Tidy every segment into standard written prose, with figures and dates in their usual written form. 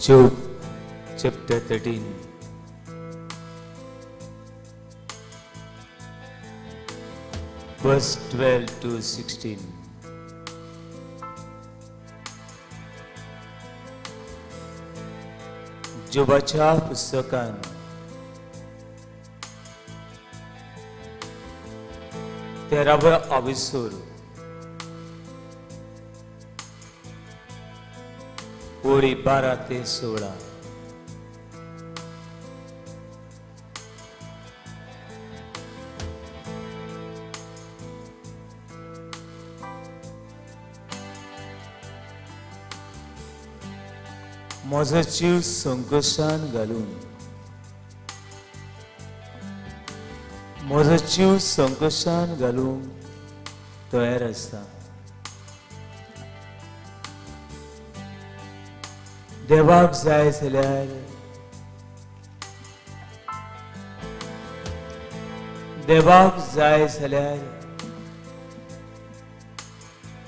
Job chapter 13, verse 12 to 16. जोबाच्या पुस्तकान 13वा अविसूर ओळी 12 ते 16. म्हजो जीव संकोशान घालून म्हजो जीव संकोशान घालूंक तयार आसता. देवाक जाय जाल्यार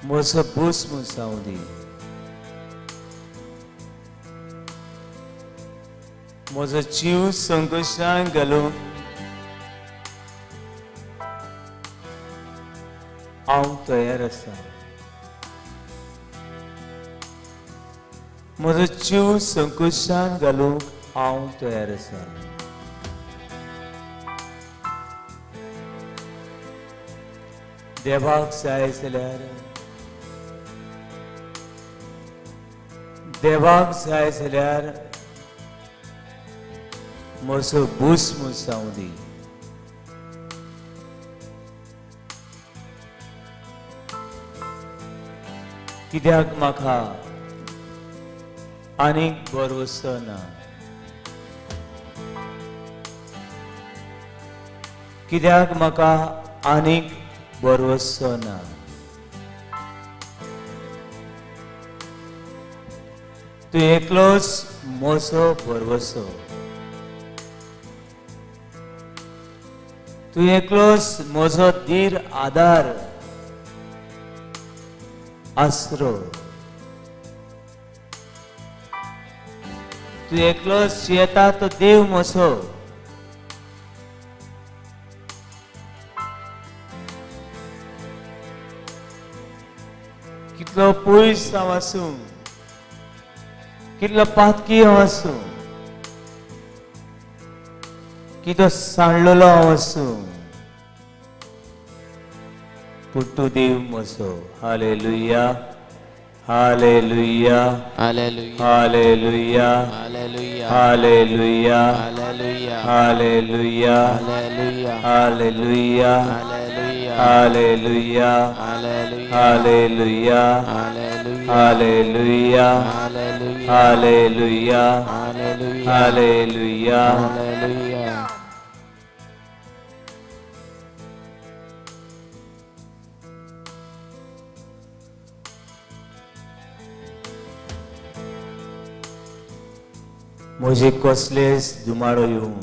म्हजो भस्म जावं दी. म्हजो जीव संकोशान घालूंक हांव तयार आसा. म्हजो जीव संकोशान घालूंक हांव तयार आसा. देवाक जाय जाल्यार म्हजो भस्म जावं दी. कित्याक म्हाका आनीक भरवसो ना. कित्याक म्हाका आनीक भरवसो ना. तूं एकलोच म्हजो भरवसो. तूं एकलोच म्हजो धीर आदार आसरो. तूं एकलोच येता तो देव म्हजो. कितलो पयस हांव आसूं, कितलो पातकी हांव आसूं, कितलो सांडलेलो हांव आसूं, पूण तूं देव म्हजो. Hallelujah, hallelujah, hallelujah, hallelujah, hallelujah, hallelujah, hallelujah, hallelujah, hallelujah, hallelujah, hallelujah, hallelujah, hallelujah. म्हजे कसलेच दुमाळो येवं,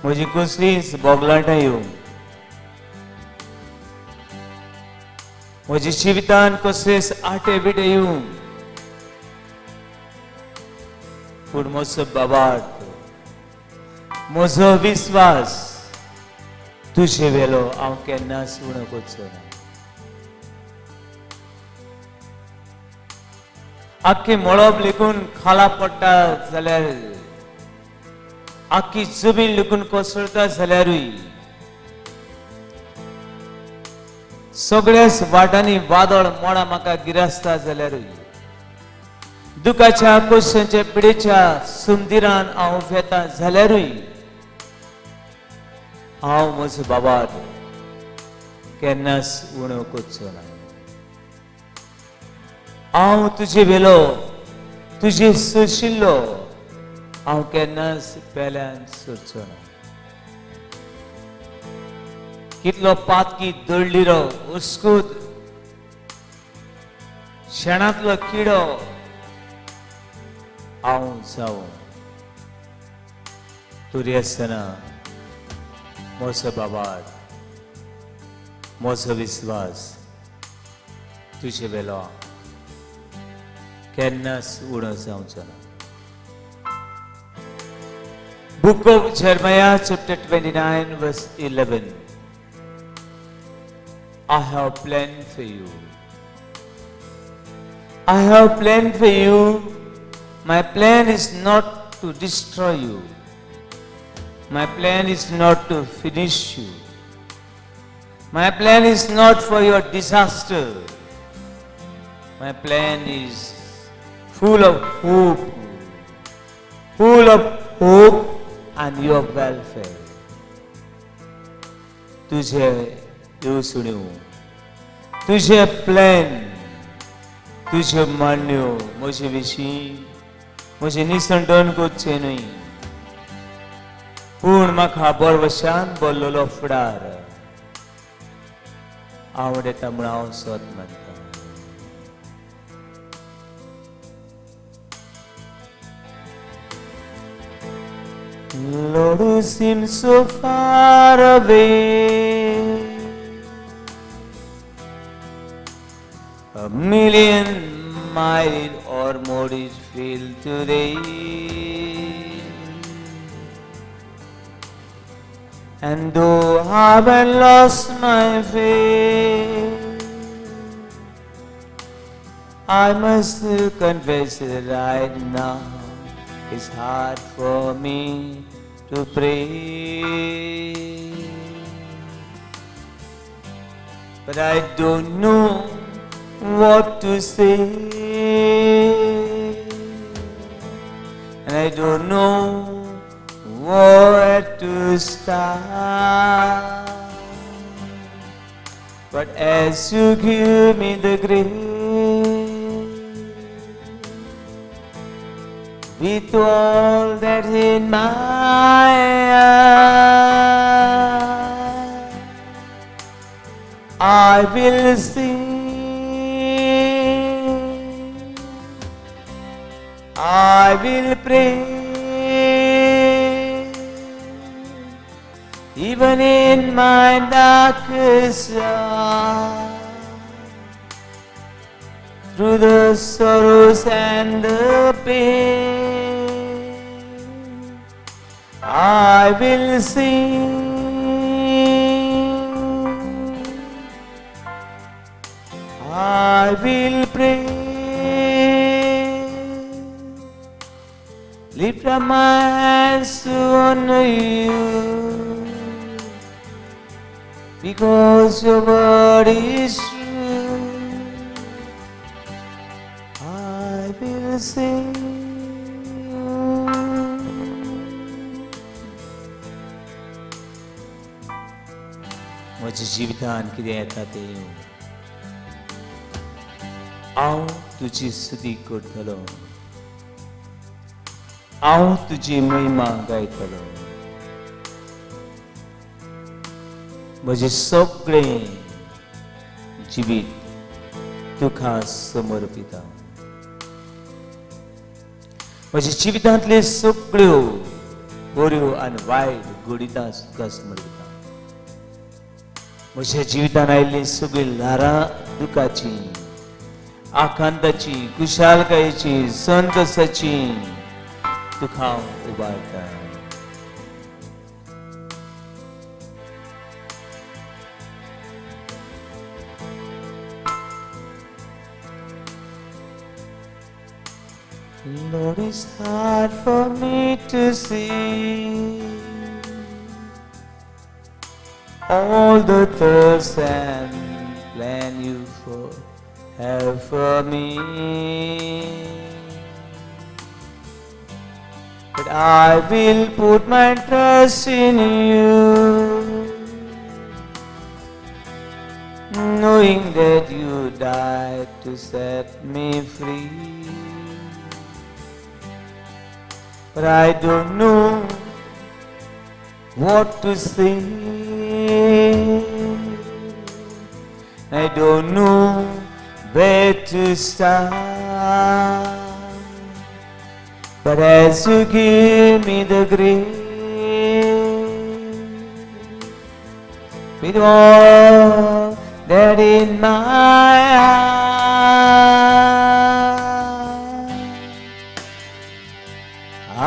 म्हजी कसलीच बोगलाटां येवं, म्हज्या जिवितान कसलेच आटे बिटे येवं, पूण म्हजो बाबाट, म्हजो विस्वास तुजे वेलो हांव केन्नाच उणो करचो ना. आख्खी मळब लेकून खाला पडटा जाल्यार, आख्खी जमीन लेकून कोसळटा जाल्यारूय, सगळ्याच वाटांनी वादळ मोडा म्हाका गिरासता जाल्यारूय, दुखाच्या कोश्यांच्या पिडेच्या सुमदिरान हांव वेता जाल्यारूय, हांव म्हजो बाबाट केन्नाच उणो करचो ना. हांव तुजे वेलो, तुजे सोशिल्लो हांव केन्नाच पेल्यान सोडचो ना. कितलो पातकी दळलिरो, उस्कूद, शेणांतलो किडो हांव जावं, तरी आसतना म्हजो बाबाट, म्हजो विस्वास तुझे वेलो केन्नाच उणो जावचो ना. Book of Jeremiah chapter 29 verse 11. I have planned for you. I have planned for you. My plan is not to destroy you. My plan is not to finish you. My plan is not for your disaster. My plan is full of hope. Full of hope and your welfare. तुझे यो सुनियो, तुझे plan, तुझे मान्यो, मुझे विशी, मुझे निसंडन को चेनई. पूर्ण मखा बोरवशान बोलोलो फुडार. आवडे तमणाव सोत म्हणता. Lord, who seems so far away, a million miles or more is filled today, and though I have lost my faith, I must confess that right now it's hard for me to pray, but I don't know what to say, and I don't know where to start. But as you give me the grace, with all that's in my heart, I will sing, I will pray, even in my darkest hour. Through the sorrows and the pain, I will sing, I will pray, lift up my hands to honor you, because your word is true. I will sing. म्हज्या जिवितान कितें येता तें हांव तुजी स्तुती करतलो, हांव तुजी महिमा गायतलो. म्हजें सगळें जिवीत तुका समर्पिता. म्हज्या जिवितांतल्यो सगळ्यो बऱ्यो आनी वायट घडीतां तुका समर्पिता. म्हज्या जिवितान आयिल्लीं सगळीं ल्हारां दुखाची, आकांताची, कुशालकायेची, संतोशाची तुका हांव उबारता. Lord, it's hard for me to see all the thirst and plan you have for me, but I will put my trust in you, knowing that you died to set me free. But I don't know what to say. I don't know where to start. But as you give me the grace, with all that in my heart,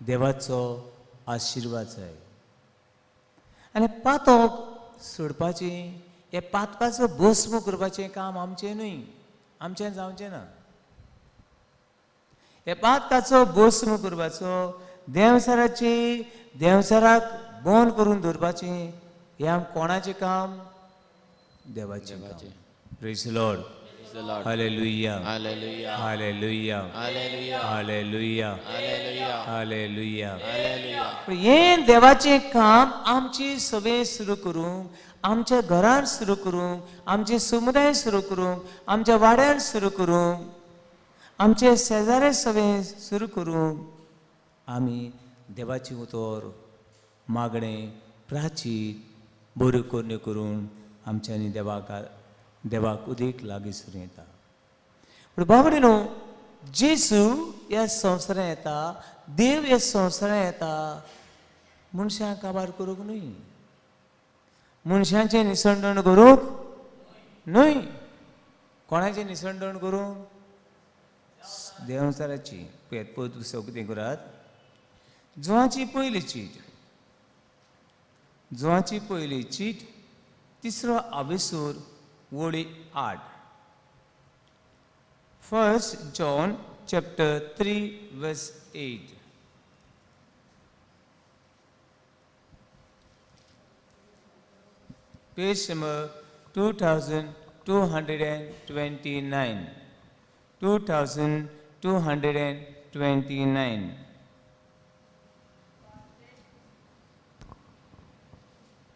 देवाचो आशिर्वाद जाय. आनी पातोक सोडपाची, हे पातकाचो भस्म करपाचें काम आमचें न्हय, आमचें जावचें ना. हे पातकाचो भस्म करपाचो, देवसराक बंद करून दवरपाचें, हें कोणाचें काम? देवाचें काम. Praise the Lord. Praise the Lord. Hallelujah, Hallelujah. Hallelujah, Hallelujah. Hallelujah, Hallelujah. Hallelujah. Hallelujah. हें देवाचें काम आमची सभे सुरू करूंक, आमच्या घरांत सुरू करूंक, आमचे समुदाय सुरू करूंक, आमच्या वाड्यार सुरू करूंक, आमचे शेजारे सभे सुरू करूंक आमी देवाची उतर मागणें प्राचीत बऱ्यो करून करून आमच्यांनी देवाक उदीक लागीं सुरू येता. पूण बाबडीनो, जेजू ह्या संवसारांत येता, देव ह्या संवसारांत येता मनशांक काबार करूंक न्हय, मनशांचें निसंडण करूंक न्हय. कोणाचें निसंडण करूंक? देवचाराची. पुस्तक कितें करात? जुवाची पयली चीट, जुवाची पयली चीट, तिसरो आविसूर, वळी 8. First John chapter 3 verse 8. Page number 2229. 2229.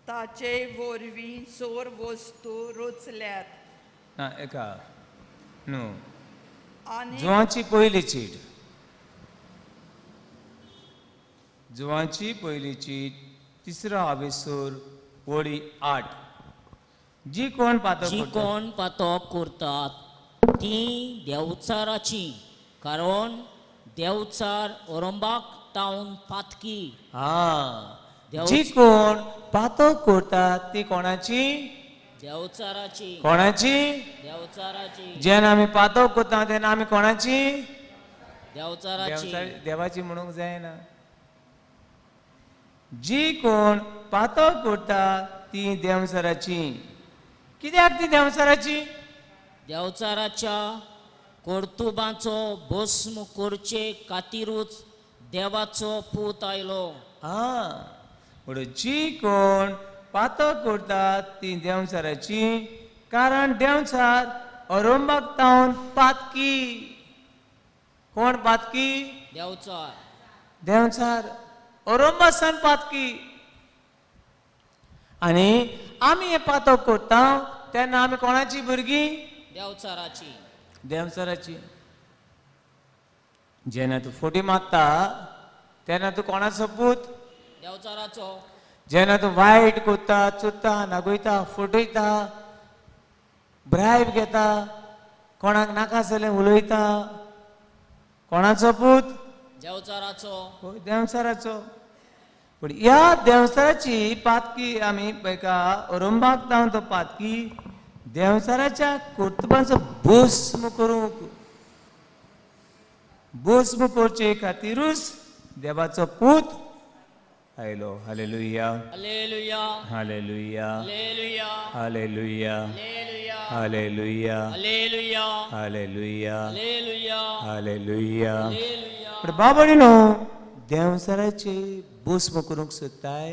ताचे वरवीं चोर वस्तू रुचल्यात ना एका न्हू. आनी जुवाची पयली चीट, जुवाची पयली चीट, तिसरो आविसूर, वळी 8. जी कोण पातळ जी करतात, कोण पातोक करतात ती देवचाराची, कारण देवचार ओरंबाक तावन पातकी. जी कोण पातळ करतात ती कोणाची? देवचाराची. कोणाची? देवचाराची. जेन्ना आमी पातळ करता तेन्ना आमी कोणाची? देवचाराची. देवाची म्हणूंक जायना. जी कोण पातळ करता ती देवचाराची. कित्याक ती देवचाराची? देवचाराच्या कर्तुबांचो भस्म करचे खातीरूच देवाचो पूत आयलो. म्हणून जी कोण पातळ करतात ती देवचाराची, कारण देवचार अरोंबाक तावन पातकी. कोण पातकी? देवचार. देवचार अरोंबासान पातकी. आनी आमी हे पातळ करता तेन्ना आमी कोणाची भुरगीं? देवचाराची. देवचाराची. जेन्ना तूं फोटी मारता तेन्ना तूं कोणाचो पूत? देवचाराचो. जेन्ना तूं वायट करता, चुत्ता, नागयता, फटयता, ब्रायब घेता, कोणाक नाका जाल्यार उलयता, कोणाचो पूत? देवचाराचो. देवचाराचो. पूण ह्या देवचाराची पातकी आमी पळयका अरोंबाक तावन तो पातकी देवचाराच्या कर्तुबांचो भस्म करूंक, भस्म करचे खातीरूच देवाचो पूत आयलो. Hallelujah, hallelujah. Hallelujah, hallelujah. Hallelujah, hallelujah. Hallelujah, hallelujah. Hallelujah, hallelujah. Hallelujah. Hallelujah. पण बाबडीनो, देवचाराचे भस्म करूंक सोदताय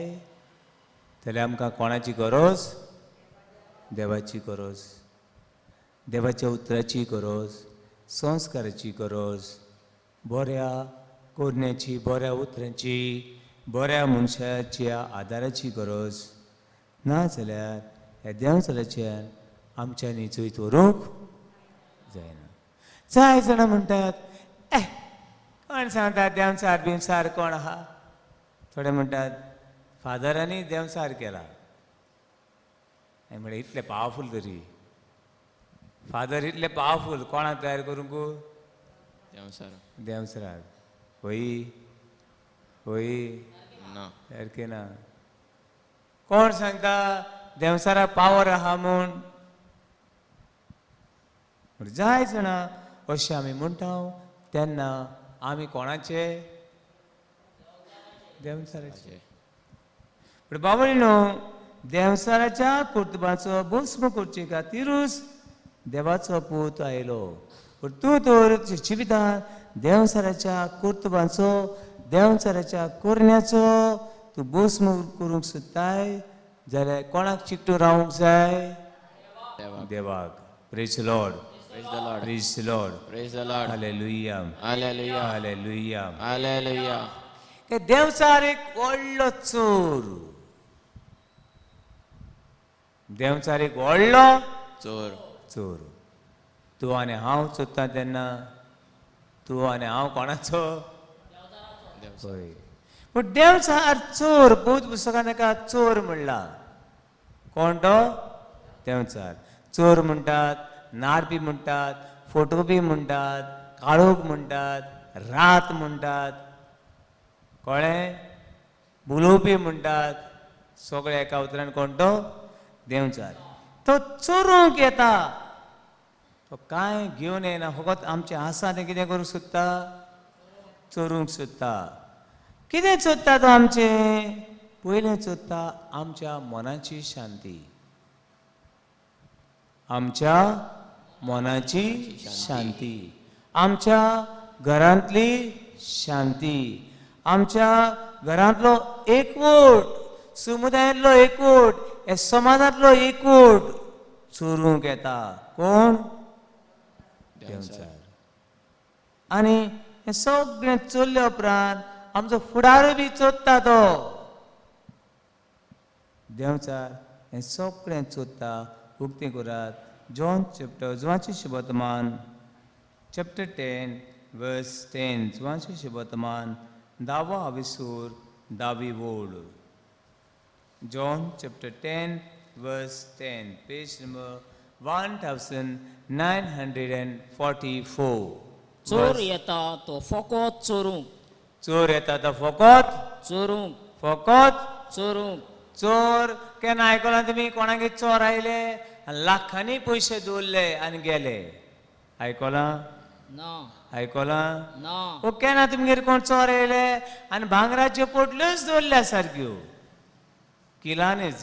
जाल्यार आमकां कोणाची गरज? देवाची गरज. देवाच्या उतराची गरज, संस्काराची गरज, बऱ्या कोरण्याची, बऱ्या उतरांची, बऱ्या मनशाच्या आदाराची गरज. ना जाल्यार ह्या देवचाराच्यान आमच्यांनी चोयत व्हरूंक जायना. जाय जाणां म्हणटात कोण सांगता देवचार बिवचार कोण आहा? थोडे म्हणटात फादरांनी देवचार केला. म्हळ्यार इतले पावरफूल तरी फादर इतले पावरफूल कोणाक तयार करूंक? देवचार. देवचाराक. होय होय ना. सारकें ना. कोण सांगता देवचाराक पावर आहा म्हूण? जाय जाणां अशें आमी म्हणटा तेन्ना आमी कोणाचे? देंवचाराचे अजय पण बाबळीनो देंवचाराच्या कुर्तुबाचो भस्म करचे खातीरूच देवाचो पूत आयलो पण तूं तर जिवितांत देंवचाराच्या कुर्तुबाचो देंवचाराच्या कोरण्याचो तूं भस्म करूंक सोदताय जाल्यार कोणाक चिकटून रावूंक जाय देवा देवाक praise lord praise the lord praise lord praise the lord hallelujah hallelujah hallelujah hallelujah देंवचार एक व्हडलो चोर देंवचार एक व्हडलो चोर चोर तूं आनी हांव चोरता तेन्ना तूं आनी हांव कोणाचो देवचा होय पूण देंवचार चोर बौद्ध पुस्तकान ताका चोर म्हणला कोण तो देंवचार चोर म्हणटात नारपी म्हणटात फोटोपी म्हणटात काळोख म्हणटात रात म्हणटात कळ्ळें बुलोवपी म्हणटात सगळे एका उतरान कोण तो देंवचार तो चोरूंक येता तो कांय घेवन येना फकत आमचें आसा तें कितें करूंक सोदता चोरूंक सोदता कितें सोदता तो आमचें पयलें सोदता आमच्या मनाची शांती आमच्या मनाची शांती आमच्या घरांतली शांती आमच्या घरांतलो एकवट समुदायांतलो एकवट हे समाजांतलो एकवट चोरूंक येता कोण देंवचार आनी हें सगळें चोरले उपरांत आमचो फुडार बी चोरता तो देंवचार हें सगळें चोरता उक्तें करात जॉन चॅप्टर जुवांचें शुभवर्तमान चॅप्टर 10 वर्स 10 जुवांचें शुभवर्तमान 10वा आविसूर 10वी ओळ जॉन चॅप्टर 10 वर्स 10 पेज नंबर 1944 चोर येता तो फकत चोरूंक चोर येता तो फकत चोरूंक फकत चोरूंक चोर केन्ना आयकलां तुमी कोणागे चोर आयले आनी लाखांनी पयशे दवरले आनी गेले आयकलां ना आयकलां ना ओ केन्ना तुमगेर कोण चोर येयले आनी भांगराच्यो पोटल्योच दवरल्या सारक्यो किलांनीच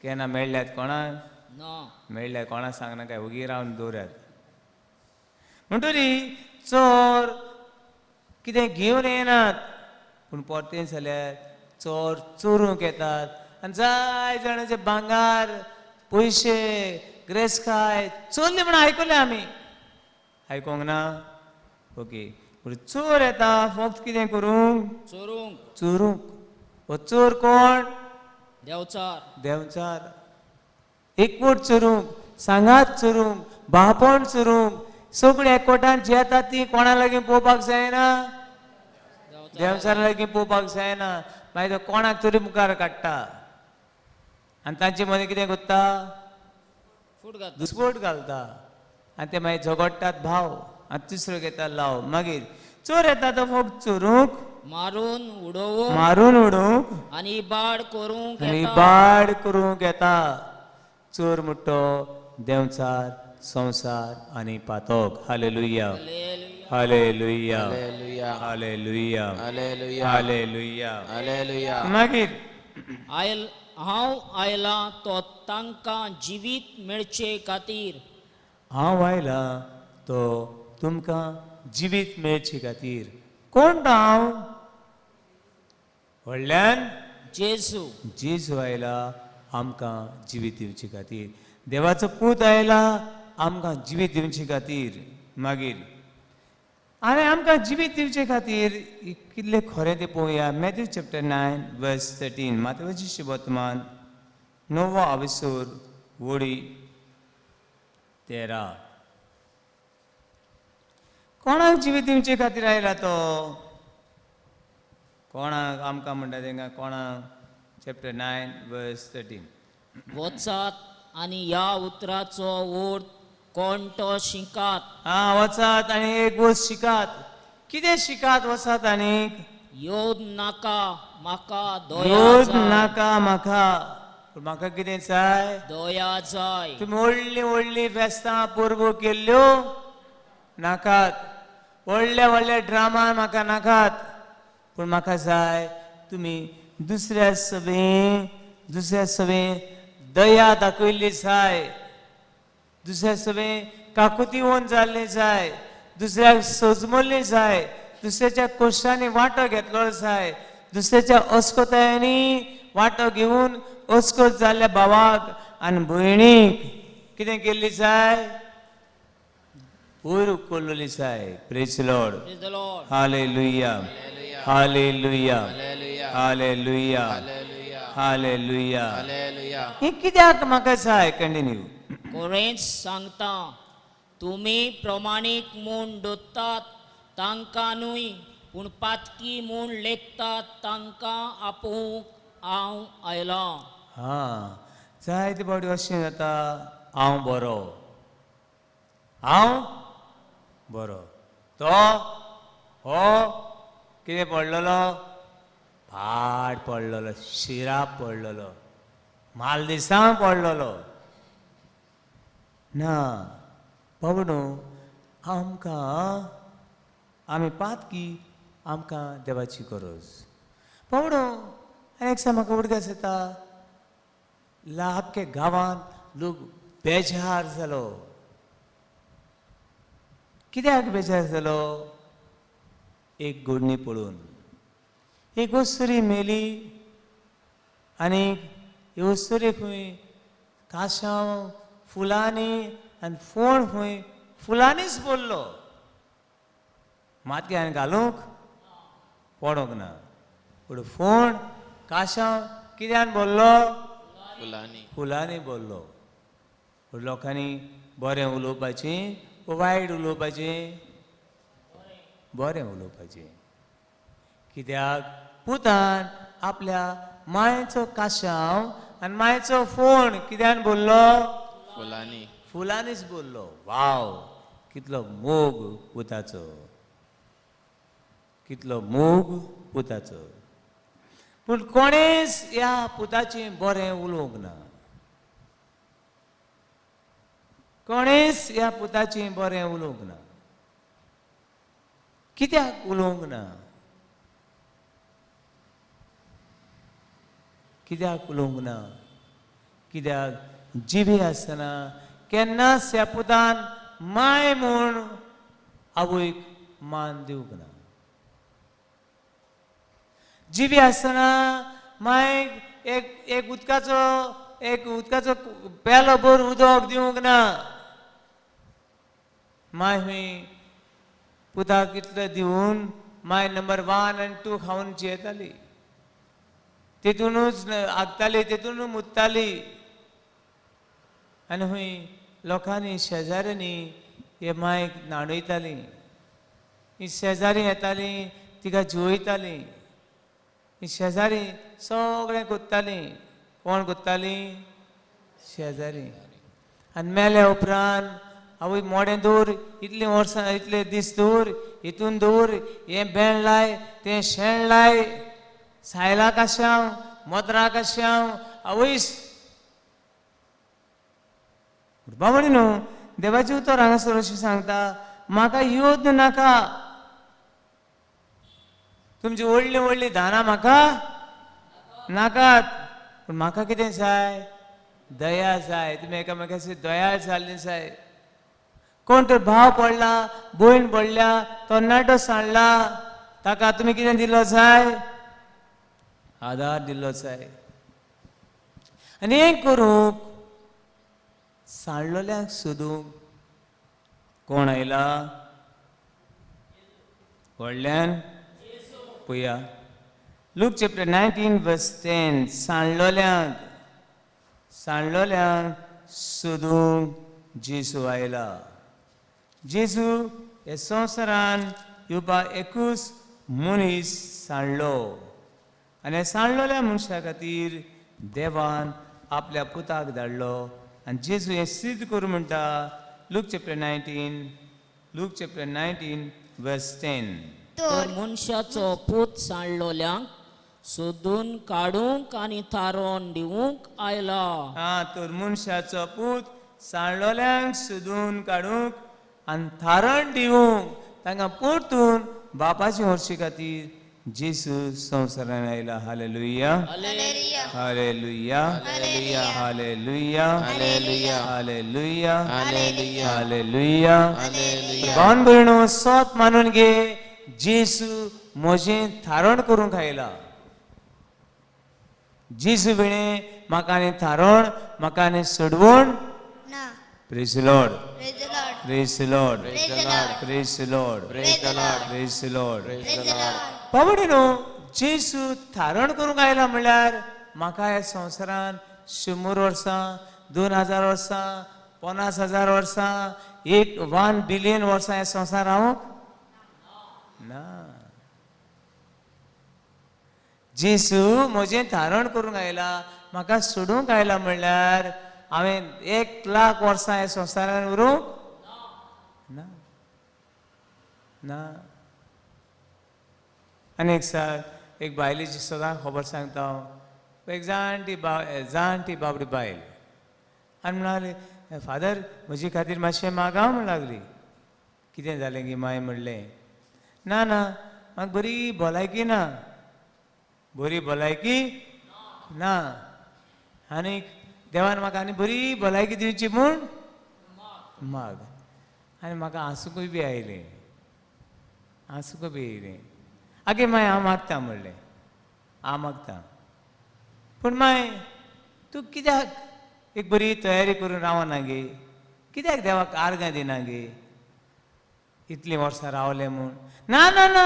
केन्ना मेळ्ळ्यात कोणाक ना मेळ्ळ्यात कोणाक सांगना काय उगी रावन दवऱ्यात म्हणटरी चोर कितें घेवन येनात पूण परतें जाल्यार चोर चोरूंक येतात आनी जाय जाणांचे भांगार पयशे ग्रेसकाय चोरले म्हणून आयकले आमी आयकोंक ना ओके पूण चोर येता फक्त कितें करूंक चोरूंक चोरूंक हो चोर कोण देवचार देंवचार एकवट चोरूंक सांगात चोरूंक भावपण चोरूंक सगळीं एकवटान जी येतात ती कोणा लागीं पळोवपाक जायना देंवचारा लागीं पळोवपाक जायना मागीर तो कोणाक तरी मुखार काडटा आनी तांचे मदीं कितें करता फूट घात दुस्फोट घालता आनी ते मागीर झगडटात भाव आनी तिसरो घेता लाव मागीर चोर येता तो फक्त चोरूंक मारून उडोवूंक मारून उडोवंक आनी इबाड करूंक आनी येता इबाड करूंक येता चोर म्हणटो देंवचार संवसार आनी पातोक hallelujah hallelujah. Hallelujah hallelujah hallelujah hallelujah hallelujah hallelujah मागीर हांव आयला तो तांकां जिवीत मेळचे खातीर हांव आयला तो तुमकां जिवीत मेळचे खातीर कोण तो हांव व्हडल्यान जेजू जेजू आयला आमकां जिवीत दिवचे खातीर देवाचो पूत आयला आमकां जिवीत दिवचे खातीर मागीर आनी आमकां जिवीत दिवचे खातीर कितलें खरें तें पळोवया मॅथ्यू चॅप्टर 9 वर्स 13 मातयेचें शुभवर्तमान 9वो आविसूर वोडी 13 कोणाक जिवीत दिवचे खातीर आयला तो कोणाक आमकां म्हणटा तेंकां कोणाक चॅप्टर 9 वर्स 13 वचात आनी ह्या उतराचो अर्थ कोण तो शिकात वचात आनी एक गोश्ट शिकात कितें शिकात वचात आनीक योद नाका म्हाका योद दया नाका म्हाका पूण म्हाका कितें जाय दया जाय तुमी व्हडलीं व्हडलीं फेस्तां परबो केल्ल्यो नाकात व्हडले व्हडले ड्रामा म्हाका नाकात पूण म्हाका जाय तुमी दुसऱ्या सभेन दया दाखयल्ली जाय, दुसऱ्या सभेन काकुतीवंत जाल्ले जाय, दुसऱ्याक सजमल्ले जाय, दुसऱ्याच्या कश्टांनी वांटो घेतलो जाय, दुसऱ्याच्या अस्कोतायांनी वांटो घेवन अस्कोत जाल्ल्या भावाक आनी भयणीक कितें केल्ली जाय, वयर उखल्ली जाय. Praise Lord. Praise the Lord. Hallelujah, hallelujah, hallelujah, Hallelujah. Hallelujah. Hallelujah. हे कित्याक म्हाका जाय? कंटिन्यू. कोरेंस सांगता, तुम्ही प्रमाणीक म्हूण दोत्तात तांकां न्हय, पूण पातकी म्हूण लेखतात तांकां आपोवंक हांव आयला. हा, जायते फावटी अशें जाता, हांव बरो, हांव बरो, तो हो कितें पडलेलो, फाट पडलेलो, शिराप पडलेलो, मालदिसां पडलेलो. ना बाबडो, आमी पातकी, आमकां देवाची गरज. बाबडो, आनी एक म्हाका उडक्यास येता, आख्खे गांवांत लोक बेजार जालो. कित्याक बेजार जालो? एक घडणी पळोवन. एक वस्तुरी मेली आनी ही वस्तुरी खंय काशांव फुलांनी आनी फोण खंय फुलांनीच भरलो. मातयेन घालूंक पडोंक ना. पूण फोण काशांव कित्यान भरलो? फुलांनी. फुलांनी भरलो. पूण लोकांनी बरें उलोवपाचें, वायट उलोवपाचें? बरें उलोवपाचें. कित्याक पुतान आपल्या मायेचो काशांव आनी मायेचो फोण कित्यान भरलो? फुलांनी. फुलांनीच भरलो. वाव, कितलो मोग पुताचो, कितलो मोग पुताचो. पूण कोणेच ह्या पुताचें बरें उलोवंक ना. कोणेच ह्या पुताचें बरें उलोवंक ना. कित्याक उलोवंक ना? कित्याक उलोवंक ना? कित्याक जिबे आसतना केन्नाच ह्या पुतान माय म्हूण आवयक मान दिवंक ना. जिबे आसतना मायक एक उदकाचो पेलो भर उदक दिवंक ना. माय हूंय पुताक कितले दिवन माय नंबर 1 आनी 2 खावन जेयताली. तितूनच आगताली, तितूनच मुतताली. आनी हूंय लोकांनी शेजाऱ्यांनी हे मायक न्हाणयताली. ही शेजारी येताली, तिका जेवयताली. ही शेजारी सगळें कोत्ताली. कोण कोत्ताली? शेजारी. आनी मेल्या उपरांत आवय मोडें दवर, इतलीं वर्सां, इतले दीस दवर, हितून दवर, हें भेंड लाय, तें शेण लाय, सायला काशांव, मोदरा काशांव, आवयस. बाबडी न्हू, देवाची उतर हांगासर अशें सांगता, म्हाका योद्ध नाका. तुमची व्हडलीं व्हडलीं दानां म्हाका नाकात. पूण म्हाका कितें जाय? दया जाय. तुमी एकामेकाची दयाळ जाल्ली जाय. कोण तर भाव पडला, भयण पडल्या, तरणाटो सांडला, ताका तुमी कितें दिलो जाय? आदार दिल्लो जाय. आनी हें करूंक सांडलोल्यांक सोदूंक कोण आयला? व्हडल्यान पळया. लूक चॅप्टर 19 वर्स 10. सांडलोल्यांक सोदूंक जेजू आयला. जेजू हे संवसारान येवपाक एकूच मनीस सांडलो. आनी सांडलोल्या मनशा खातीर देवान आपल्या पुताक धाडलो. आनी जेजू हें सिद्ध करूं म्हणटा. लूक चॅप्टर 19 वर्स 10. तर मनशाचो पूत सांडलोल्यांक सोदून काडूंक आनी थारोन दिवंक आयला. तर मनशाचो पूत सांडलोल्यांक सोदून काडूंक आनी थारण दिवंक, तांकां परतून बापाचे हरशे खातीर जेसू संवसारान आयला. Hallelujah, Hallelujah. Hallelujah, hallelujah hallelujah, hallelujah hallelujah, hallelujah hallelujah. Hallelujah भावन भयणो, सोत मानून घे, जेसू म्हजें थारण करूंक आयला. जेसू भिणे म्हाका आनी थारण, म्हाका आनी सोडवून. Na. Praise the Lord, Praise the Lord. Praise the Lord, Praise the Lord. Praise the Lord, Praise the Lord. Praise the Lord. Praise the Lord. बाबडीनो, जेसू थारण करूंक आयला म्हणल्यार म्हाका ह्या संवसारान 100 वर्सां, 2000 वर्सां, 50,000 वर्सां, 1 बिलियन वर्सां ह्या संवसार रावूंक ना. जेसू म्हजें थारण करूंक आयला, म्हाका सोडूंक आयला म्हणल्यार हांवें 1,00,000 वर्सां ह्या संवसारान उरूंक ना. ना. आनी एक साल एक बायलेची सदां खबर सांगता हांव. एक जाणटी बाबडी बायल आनी म्हणाली, फादर म्हजे खातीर मातशें मागां म्हण लागली. कितें जालें गी माय म्हणलें, ना ना म्हाका बरी भलायकी ना, बरी भलायकी ना, आनीक देवान म्हाका आनी बरी भलायकी दिवची म्हूण माग. आनी म्हाका आंसूकूय बी आयलें, आंसूक बी येयलें. आगे माय हांव मागता म्हणलें, हांव मागता. पूण माय तूं कित्याक एक बरी तयारी करून रावना गे, कित्याक देवाक आर्गां दिना गे, इतलीं वर्सां रावलें म्हूण. ना ना ना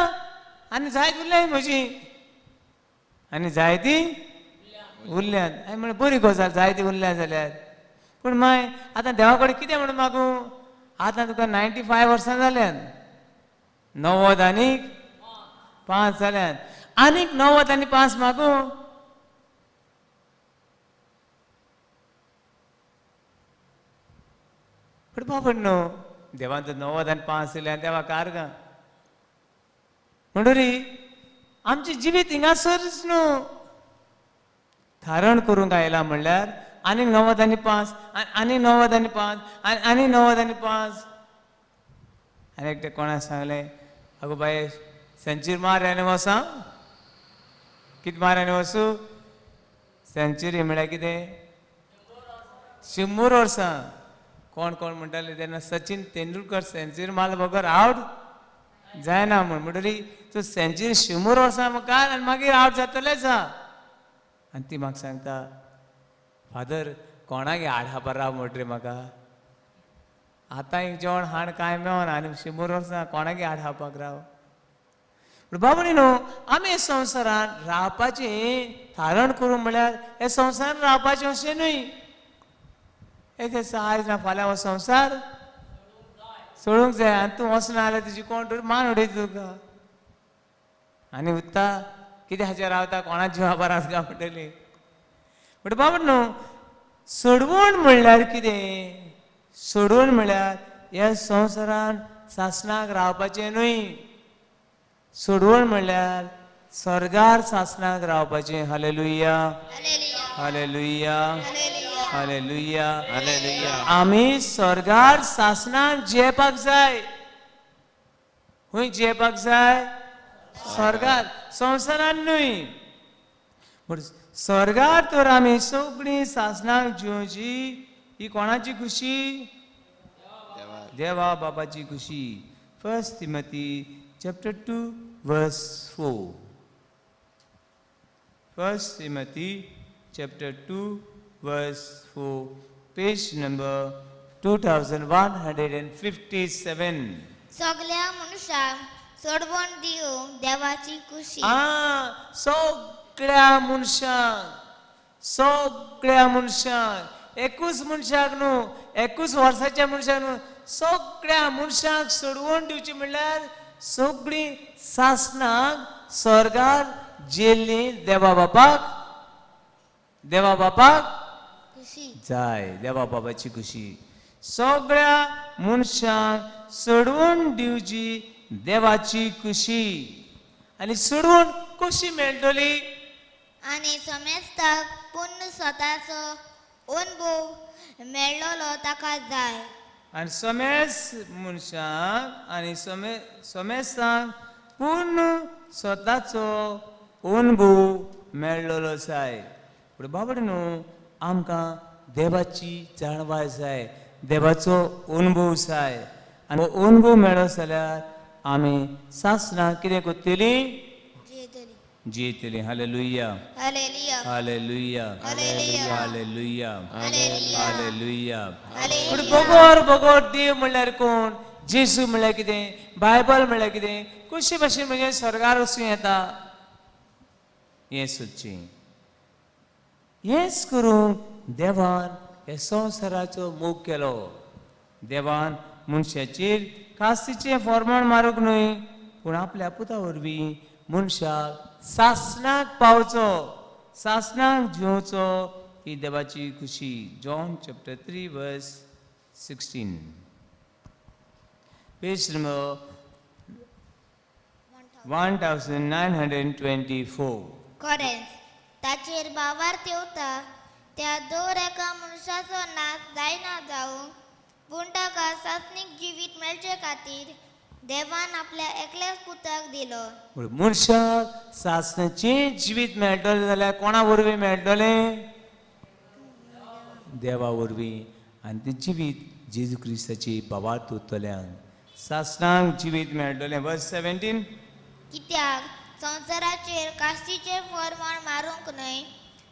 आनी जायत उरल्याय म्हजी, आनी जायती उरल्यात. हांवें म्हणलें बरी गजाल, जायती उरल्या जाल्यार. पूण माय आतां देवा कडेन कितें म्हणून मागूं, आतां तुका 95 वर्सां जाल्यात, 90 आनीक 5 जाल्यात, आनीक 90 आनी 5 मागूं. पण बाबा न्हू, देवान तर 90 आनी 5 दिल्या, देवा कारगां म्हणटरी आमची जिवीत हिंगासरच न्हू. थारण करूंक आयला म्हणल्यार आनी 90 आनी 5, आनी 90 आनी 5, आनी 90 आनी 5. आनी एकटें कोणाक सांगलें, आगो बाये सेंच्युरी मार आनी वसा. कितें मार आनी वचूं, सेंच्युरी म्हळ्यार कितें, 100 वर्सां. कोण कोण म्हणटाले तेन्ना सचिन तेंडुलकर सेंच्युरी मारलो बगर आवट जायना म्हूण. म्हणटरी तूं सेंच्युरी 100 वर्सां मुखार आनी मागीर आवट जातलेंच आहा. आनी ती म्हाका सांगता, फादर कोणागे आडहापार राव म्हणटरी म्हाका. आतां एक जेवण हाण कांय मेळना आनी 100 वर्सां कोणागे आडहापाक राव. बाबडी न्हू, आमी संवसारान रावपाचें थारण करूं म्हणल्यार हे संवसारान रावपाचें अशें न्हय. एक आयज ना फाल्यां हो संवसार सोडूंक जाय, आनी तूं वचना जाल्यार तुजी कोण तरी मान उडयता तुका. आनी उत्ता कित्या हाचेर रावता, कोणा जिवा बरां आसगा म्हणटली. बट बाबा न्हू, सोडवण म्हणल्यार कितें, सोडवण म्हणल्यार ह्या संवसारान सासणाक रावपाचें न्हय. सोडवण म्हणल्यार स्वर्गार सासणाक रावपाचें. Hallelujah, Hallelujah. Hallelujah, Hallelujah. Hallelujah. Hallelujah आमी स्वर्गार सासणाक जेवपाक जाय. खंय जेवपाक जाय, स्वर्गार, संवसारान न्हय. पूण स्वर्गार तर आमी सगळीं सासणाक जेवची. ही कोणाची खुशी, देवा बाबाची खुशी. 1 Timothy chapter 2 verse 4. 1 Timothy chapter 2 verse 4, page number 2157. सगळ्या मनशाक सोडवण दिवंक देवाची खुशी. सगळ्या मनशाक, एकूच मनशाक न्हू, 21 वर्साच्या मनशाक न्हू, सगळ्या मनशाक सोडवण दिवची म्हणल्यार सगळीं सासणाक स्वर्गार जेल्लीं देवा बापाक खुशी. जाय. देवा बाबाची खुशी. सगळ्या मनशाक सोडवण दिवची देवाची खुशी. आनी सोडवण कशी मेळटली, आणि समेस्ताक पूर्ण स्वताचो अनुभव मेळ्ळलो ताका जाय. आनी समेस्त मनशाक आनी समेस्तांक पूर्ण स्वताचो अनुभव मेळ्ळलो जाय. पूण बाबडनो आमकां देवाची जाणवाय जाय, देवाचो अनुभव जाय. आनी हो अनुभव मेळ्ळो जाल्यार आमी सासणां कितें करतली? जियेतली. Hallelujah, hallelujah, hallelujah, hallelujah, hallelujah, hallelujah, hallelujah. Hallelujah. पूण बगोर बगोर देव म्हणल्यार कोण? जेजू म्हणल्यार कितें? बायबल म्हणल्यार कितें? कशे भाशेन म्हणजे स्वर्गार वचूं येता? हें सोदचें. हेंच करूंक देवान ह्या संवसाराचो मोग केलो. देवान मनशाचेर कास्तीचें फॉर्मण मारूंक न्हय, पूण आपल्या पुता वरवीं मनशाक सासणाक पावचो, सासणाक जिवचो, ही देवाची खुशी. जॉन चॅप्टर 3 वर्स 16. Page number 1924. खरेंच ताचेर बावार तेवता त्या दर एका मनशाचो नाश जायना जावंक, पूण ताका सासणीक जिवीत मेळचे खातीर देवान आपल्या एकल्याच पुताक दिलो. पूण मनशाक सासणाचें जिवीत मेळटलें जाल्यार कोणा वरवीं मेळटलें? देवा वरवीं. आनी तें जिवीत जेजू क्रिस्ताची बाबार तोतल्यांक सासणांक जिवीत मेळटलें. वर्स 17. कित्याक संवसाराचेर कास्तीचें फर्माण मारूंक न्हय,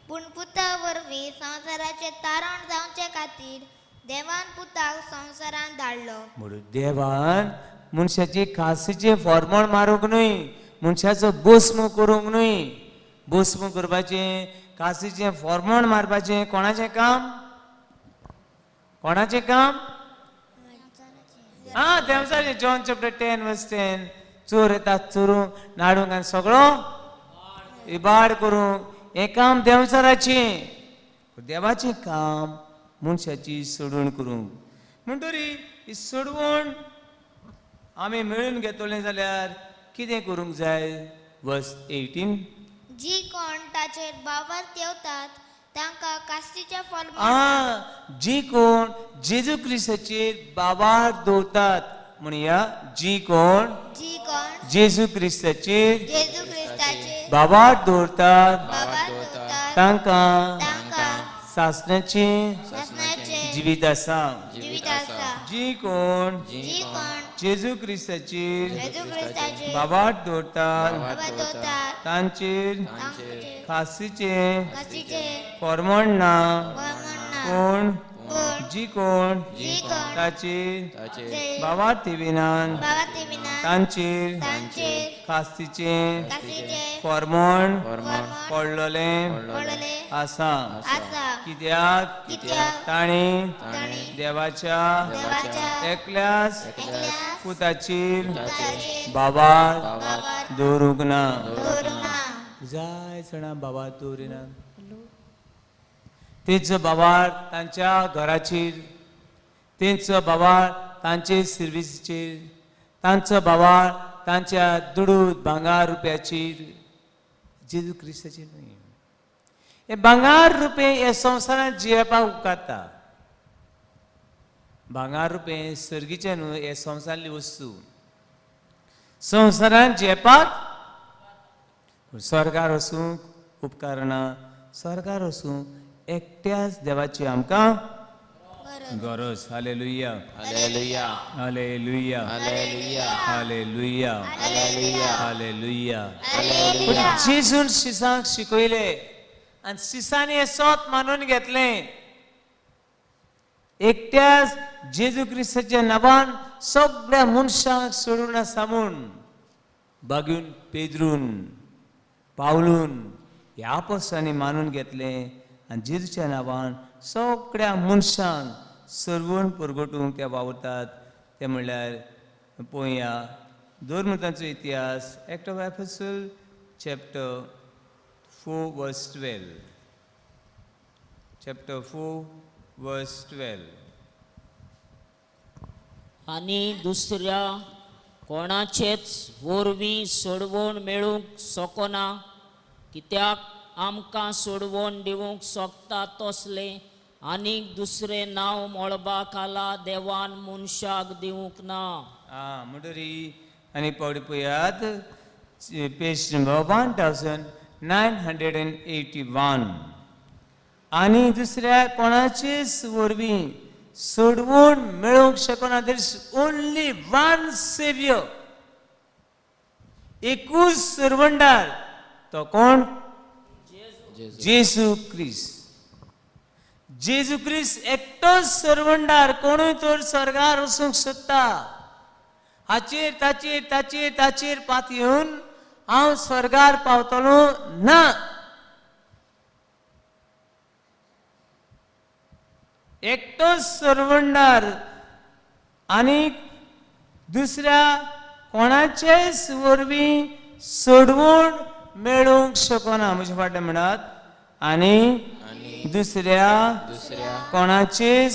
पूण पुता वरवीं संवसाराचें तारण जावचे खातीर देवान पुताक संवसारांत धाडलो. म्हणून देवान मनशाची कास्तीचें फॉर्मण मारूंक न्हय, मनशाचो भस्म करूंक न्हय. भस्म करपाचें, कास्तीचें फॉर्मण मारपाचें कोणाचें काम? कोणाचें काम? देवचाचें. जॉन चॅप्टर 10 वर्स 10. चोर येतात चोरूंक, नाडूंक आनी सगळो इबाड करूंक. हें काम देवचाराचें. देवाचें काम मनशाची सोडवण करूंक. म्हणटरी ही सोडवण आमी मेळून घेतले जाल्यार कितें करूंक जाय? वर्स 18. जी कोण ताचेर बावार तेवतात तांकां कास्तीचें फर्माण, जी कोण जेजू क्रिस्ताचेर बाबार दवरतात, म्हणया जी कोण जेजू क्रिस्ताचेर जेजू क्रिस्ताचेर बाबार दवरतात बावार दवरतात तांकां तांकां सासणाचें सासणाचें जिवीत आसा. जिवीत आसा. जी कोण जी कोण जेजू क्रिस्ताचेर जेजू क्रिस्ताचेर बाबार दवरतात बावार दवरतात तांचेर तांचेर खासीचें कास्तीचें फॉर्मण ना. फर्माण ना. कोण कोण जी कोण जी कोण ताचेर ताचेर बाबार थिविनान बावार तेविना तांचेर तांचेर खास्तीचें कास्तीचें फॉर्मण फर्माण पडलेलें पडलें आसा. आसा. कित्याक कित्याक ताणी ताणी देवाच्या देवाच्या एकल्याच एकल्याच पुताचेर पुताचेर बाबार बावार दवरूंक ना. दवरूंक ना. जाय जाणां बाबार दवरिना. तेंचो बाबार तांच्या घराचेर, तेंचो बाबार तांचे सर्विसीचेर, तांचो बाबार तांच्या दुडूत भांगार रुपयाचेर, जेजू क्रिस्ताचेर न्हय. हे भांगार रुपये हे संवसारांत जियेवपाक उपकारता. भांगार रुपये सर्गीचे न्हू, हे संवसारली वस्तू. संवसारांत जियेवपाक स्वर्गार वचूंक उपकारना. स्वर्गार वचूंक एकट्याच देवाची आमकां गरज. Hallelujah, hallelujah, hallelujah, hallelujah, hallelujah, hallelujah, hallelujah. Hallelujah. जेजून शिसांक शिकयले आनी शिसांनी हें सोत मानून घेतलें. एकट्याच जेजू क्रिस्ताच्या नांवान सगळ्या मनशांक सोडून आसा म्हूण बागून पेद्रून पावलून ह्या आपोस्तांनी मानून घेतलें आनी जेजूच्या नांवान सगळ्या मनशांक सर्वण परगटूंक ते वावरतात. ते म्हणल्यार पळोवया दोरमुतांचो इतिहास. एक्ट ऑफ एपिस्टल चॅप्टर 4 वर्स 12. चॅप्टर 4 वर्स 12. आनी दुसऱ्या कोणाचेच वरवीं सोडवण मेळूंक शकना, कित्याक आमकां सोडवण दिवंक शकता तसलें आनीक दुसरें नांव मळबा खाला देवान मनशाक दिवंक ना. म्हणटरी आनी पावटी पळयात. Page number 1981. आनी दुसऱ्या कोणाचेच वरवीं सोडवून मेळोवंक शकना. There is only one saviour, एकूच सर्वंडार. तो कोण? जेजू क्रिस्त. जेजू क्रिस्त एकटोच सर्वंडार. कोणूय तर स्वर्गार वचूंक सोदता, हाचेर ताचेर ताचेर ताचेर पात येवन हांव स्वर्गार पावतलो ना. एकटोच सर्वंडार आनी दुसऱ्या कोणाचेच वरवीं सोडवून मेळोवंक शकना. म्हजे फाटल्यान म्हणत, आनी दुसऱ्या कोणाचेच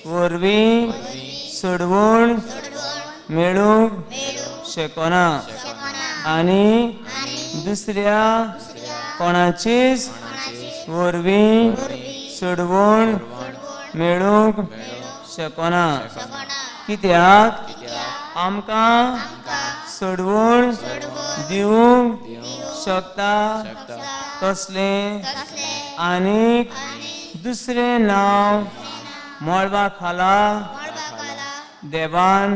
वरवीं सोडवून मेळोवंक शकना. आनी दुसऱ्या कोणाचेच वरवीं सोडवून मेळोवंक शकना. कित्याक आमकां सोडवून दिवंक शकता तसलें आनीक दुसरें नांव मळबा खाला देवान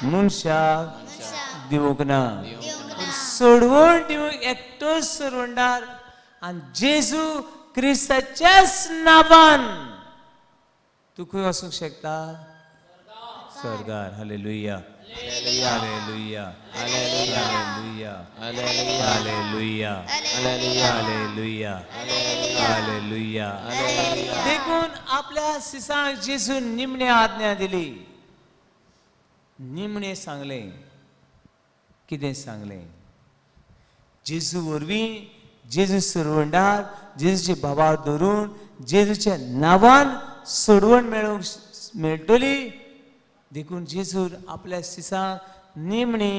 मनशाक दिवंक ना. सोडवून दिवंक एकटोच सर्वंडार. आनी जेजू क्रिस्ताच्याच नांवान तूं खंय वचूंक शकता? स्वर्गार. Hallelujah, hallelujah, hallelujah, hallelujah, hallelujah, hallelujah. देखून आपल्या सिसांक जेजून निमणे आज्ञा दिली. निमणे सांगलें. कितें सांगलें? जेजू वरवीं, जेजू सर्वंडार, जेजूचे भावार धरून जेजूच्या नांवान सोडवण मेळटली. देखून जेजून आपल्या सिसांक निमणे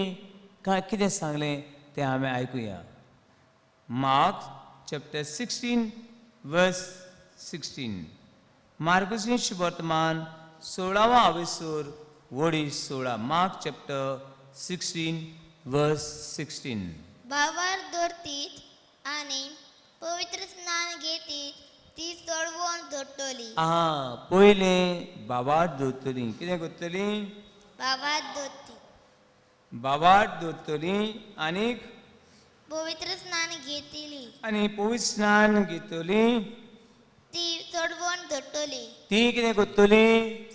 काय कितें सांगलें तें आमी आयकुया. मार्क चॅप्टर 16 वर्स 16. मार्कुसाचें शुभवर्तमान 16वा अवेसूर वडी 16. मार्क चॅप्टर 16 वर्स 16. भावार धरतीत आनी पवित्र स्नान घेतीत ती सोडवण जोडटली. पयलें बाबाट दवरतली. कितें करतली? भावार धरती. बाबाट दवरतली आनीक पवित्र स्नान घेतली. आनी पवित्र स्नान घेतली. ती सोडवण जोडटली. ती कितें करतली?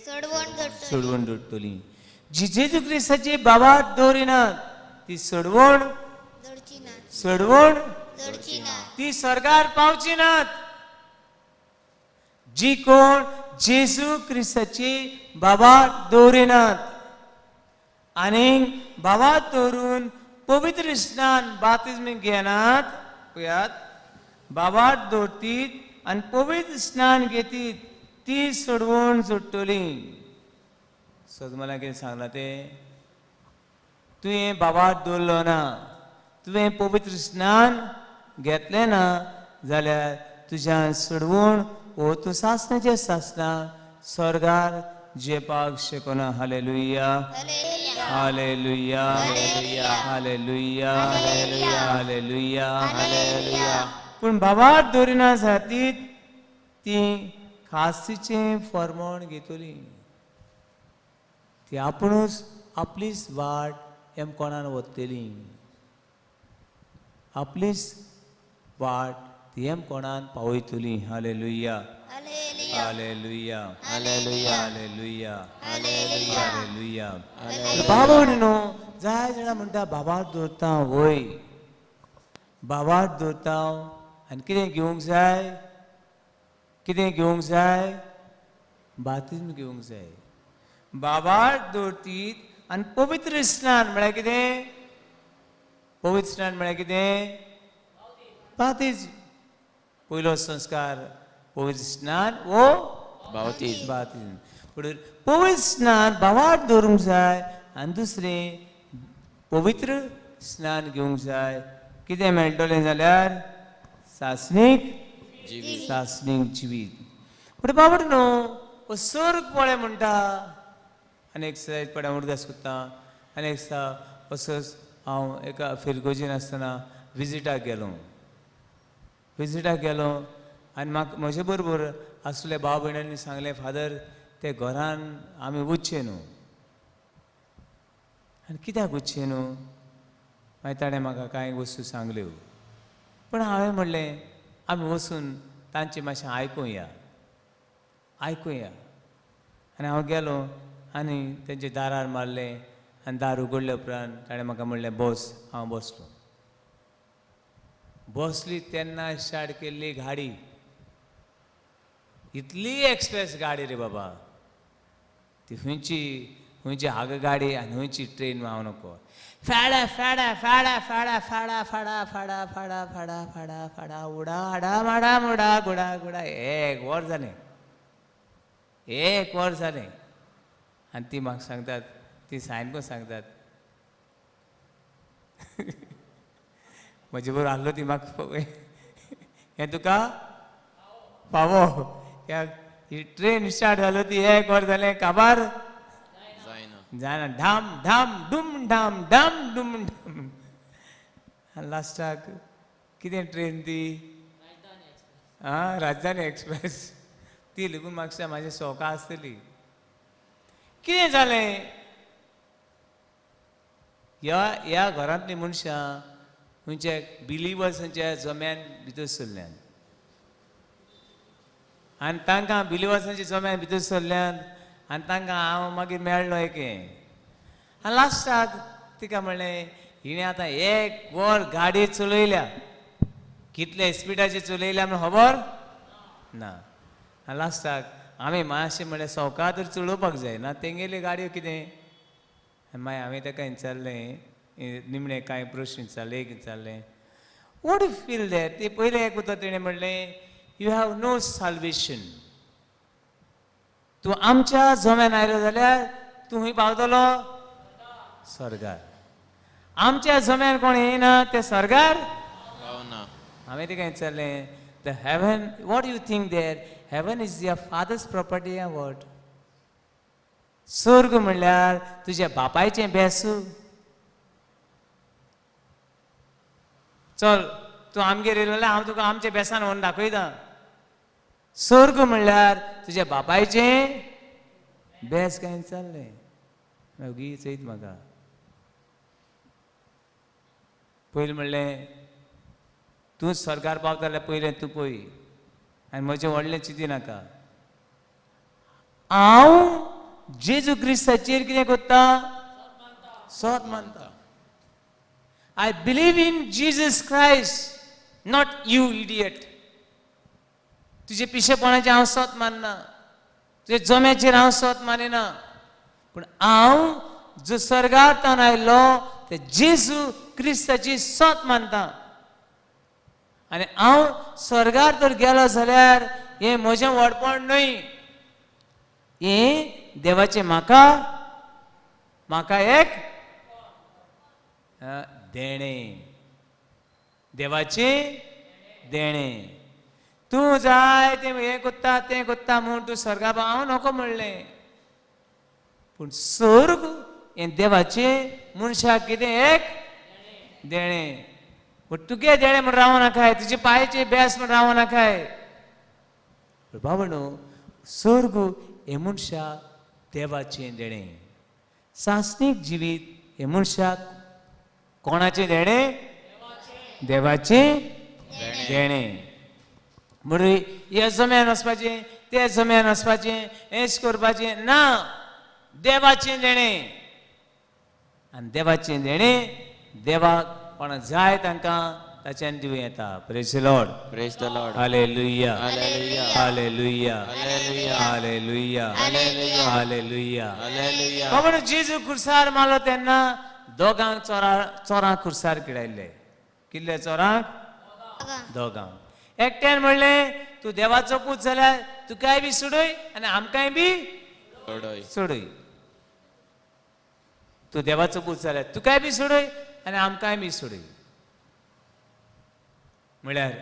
सोडवण जोडटली. सोडवण दवरतली. जी जेजू क्रिस्ताची बाबाट दवरिनात ती सोडवण जोडची ना. सोडवण जोडची ना. ती स्वर्गार पावची नात. जी कोण जेजू क्रिस्ताची बाबाट दवरिनात आनी बाबाट दवरून पवित्र स्नान बाप्तिस्म घेनात, पळयात, बाबाट दवरतीत आनी पवित्र स्नान घेतीत ती सोडवण जोडटली. मला कितें सांगलां तें? तुवें बाबाट दवरलो ना, तुवें पवित्र स्नान घेतलें ना जाल्यार तुज्यान सोडवण वो तूं सासणाच्या सासणाक स्वर्गार जेवपाक शकना. Hallelujah, hallelujah, hallelujah, hallelujah, hallelujah. पूण बाबाट दवरिना जातीत ती खासीचें फर्मोण घेतली. ती आपुणूच आपलीच वाट हेम कोणान वतली. आपलीच वाट ती हेम कोणान पावयतली. Hallelujah, hallelujah, hallelujah, hallelujah, hallelujah. बाबा न्हू जाय जाणां म्हणटा बाबाट दवरता वय, बाबाट दवरता आनी कितें घेवंक जाय? कितें घेवंक जाय? बाप्तिस्म घेवंक जाय. बाबाट दवरतीत आनी पवित्र स्नान म्हळ्यार कितें? पवित्र स्नान म्हळ्यार कितें? बाप्तिस्म. पयलो संस्कार पवित्र स्नान वो बाप्तिस्म. पुढे पवित्र स्नान बाबाट दवरूंक जाय आनी दुसरें पवित्र स्नान घेवंक जाय. कितें मेळटलें जाल्यार? सासणीक जिवीत. पूण बाबा न्हू स्वर्ग पळय म्हणटा. अनेक पड्या उडगास कोत्ता, अनेक असो हांव एका फिरगोजीन आसतना विजिटाक गेलो आनी म्हाका म्हजे बरोबर आसले भाव भयणांनी सांगलें फादर ते घरान आमी वचचे न्हू. आनी कित्याक वचचे न्हू मागीर ताणें म्हाका कांय वस्तू सांगल्यो. पूण हांवें म्हणलें आमी वचून तांचें मातशें आयकुया. आनी हांव गेलो आनी तेंचे दारार मारलें आनी दार उगडले उपरांत ताणें म्हाका म्हणलें बस. हांव बसलो. बसली तेन्ना स्टार्ट केल्ली गाडी. इतली एक्सप्रेस गाडी रे बाबा. ती खंयची आगगाडी आनी खंयची ट्रेन हांव नको. फाडा फाडा फाडा फाडा फाडा फाडा फाडा फाडा फाडा फाडा फाडा उडा हाडा माडा मुडा गुडा गुडा 1 वर जालें. 1 वर जालें. आनी ती म्हाका सांगतात, ती सायन कोण सांगतात म्हजे बरोबर आहलो ती म्हाका हें तुका फावो. ही ट्रेन स्टार्ट जालो ती 1 वर जालें काबार जायना. जायना. ढाम ढाम डूम ढाम ढाम डूम ढाम. आनी लास्टाक कितें ट्रेन ती राजधानी एक्सप्रेस. ती लेगून म्हाका म्हाजी सोकां आसतली. कितें जालें ह्या घरांतलीं मनशां खंयचे बिलिवर्सांच्या जम्यान भितर सरल्यान आनी तांकां बिलिवर्सांच्या जम्यान भितर सरल्यान आनी तांकां हांव मागीर मेळ्ळो एक हें. आनी लास्टाक तिका म्हणलें हिणें आतां 1 वर गाडी चलयल्या. कितले स्पिडाचेर चलयल्या म्हण खबर ना. आनी लास्टाक आमी मातशें म्हणलें सवका तर चलोवपाक जाय ना तेंगेली गाडयो कितें. मागीर हांवें ताका विचारलें निमणें कांय प्रश्न विचारले. एक विचारलें वॉट यू फील दॅट. ते पयलें एक उतर तेणें म्हणलें यू हॅव नो साल्वेशन. तूं आमच्या जम्यान आयलो जाल्यार तूं खंय पावतलो स्वर्गार. आमच्या जम्यान कोण येयना ते स्वर्गार पावना. हांवें ताका विचारलें the haven what you think that heaven is your father's property या वॉट. स्वर्ग म्हणल्यार तुज्या बापायचें बेसू. चल तूं आमगेर येयलो जाल्यार हांव तुका आमच्या बेसान व्हरून दाखयता. स्वर्ग म्हणल्यार तुज्या बापायचें बेस काय विचारलें. उगीच चयत म्हाका. पयलीं म्हणलें तूं स्वर्गार पावता जाल्यार पयलें तूं पळय आनी म्हजें व्हडलें चिंती नाका. हांव जेजू क्रिस्ताचेर कितें करता सोत मानता. I believe in Jesus Christ not you idiot. तुजे पिशेपणाचेर हांव सोत मानना. तुजे जम्याचेर हांव सोत मानिना. पूण हांव जो स्वर्गांतल्यान आयिल्लो ते जेजू क्रिस्ताची सोत मानता. आनी हांव स्वर्गार तर गेलो जाल्यार हें म्हजें व्हडपण न्हय. हें देवाचें म्हाका एक देणें. देवाचें देणें. तूं जाय तें हें कोत्ता तें कोत्ता म्हूण तूं स्वर्गा हांव नको म्हणलें. पूण स्वर्ग हें देवाचें मनशाक कितें एक देणें. पूण तुगे देणें म्हूण रावूं नाकाय. तुजे पांयाचें बेस म्हूण रावूं नाकाय. बाबणो स्वर्ग हे मनशाक देवाचें देणें. सांसणीक जिवीत हे मनशाक कोणाचें देणें देवाचें देणें. म्हणून ह्या जम्यान वचपाचें त्या जम्यान वचपाचें हेंच करपाचें ना. देवाचें देणें. आनी देवाचें देणें देवाक कोणाक जाय तांकां ताच्यान दिवं येता. Praise the Lord. Praise the Lord. Hallelujah Hallelujah. Hallelujah Hallelujah. Hallelujah Hallelujah. Hallelujah. Hallelujah. बाबा जेजू खुर्सार मारलो तेन्ना दोगांक चोरांक खुर्सार किडायल्ले. कितले चोरांक दोगांक. एकट्यान म्हणलें तूं देवाचो पूत जाल्यार तुकाय बी सोडय आनी आमकांय बी सोडय. सोडय. तूं देवाचो पूत जाल्यार तुकाय बी सोडय आनी आमकांय बी सोडय. म्हळ्यार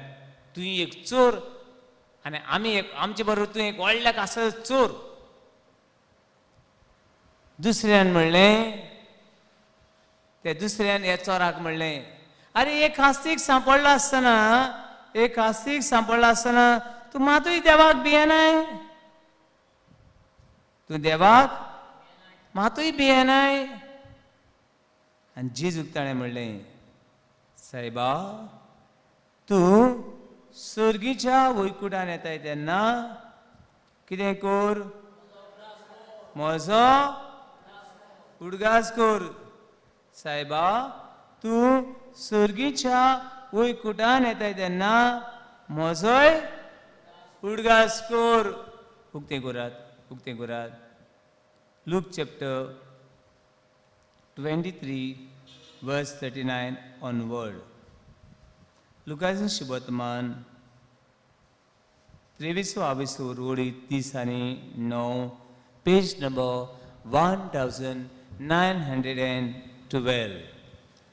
तूं एक चोर आनी आमी एक आमचे बरोबर तूं एक व्हडल्या कासर चोर. दुसऱ्यान म्हणलें ते दुसऱ्यान हे चोराक म्हणलें, अरे एक कास्तीक सांपडलो आसतना, एक कास्तीक सांपडलो आसतना तूं मातूय देवाक भियेनाय, तूं देवाक मातूय भियेनाय. आनी जेजूक ताणें म्हणलें, सायबा तूं सर्गीच्या वैकुंठान येताय तेन्ना कितें कर, म्हजो उडगास कर. सायबा तूं सर्गीच्या वैकुंठान येताय तेन्ना म्हजोय उडगास कर. उक्तें करात, उक्तें करात. Look chapter 23 verse 39 onward. लुकाचं शुभवर्तमान 23 रोडी 30 आणि 9, पेज नंबर 1912.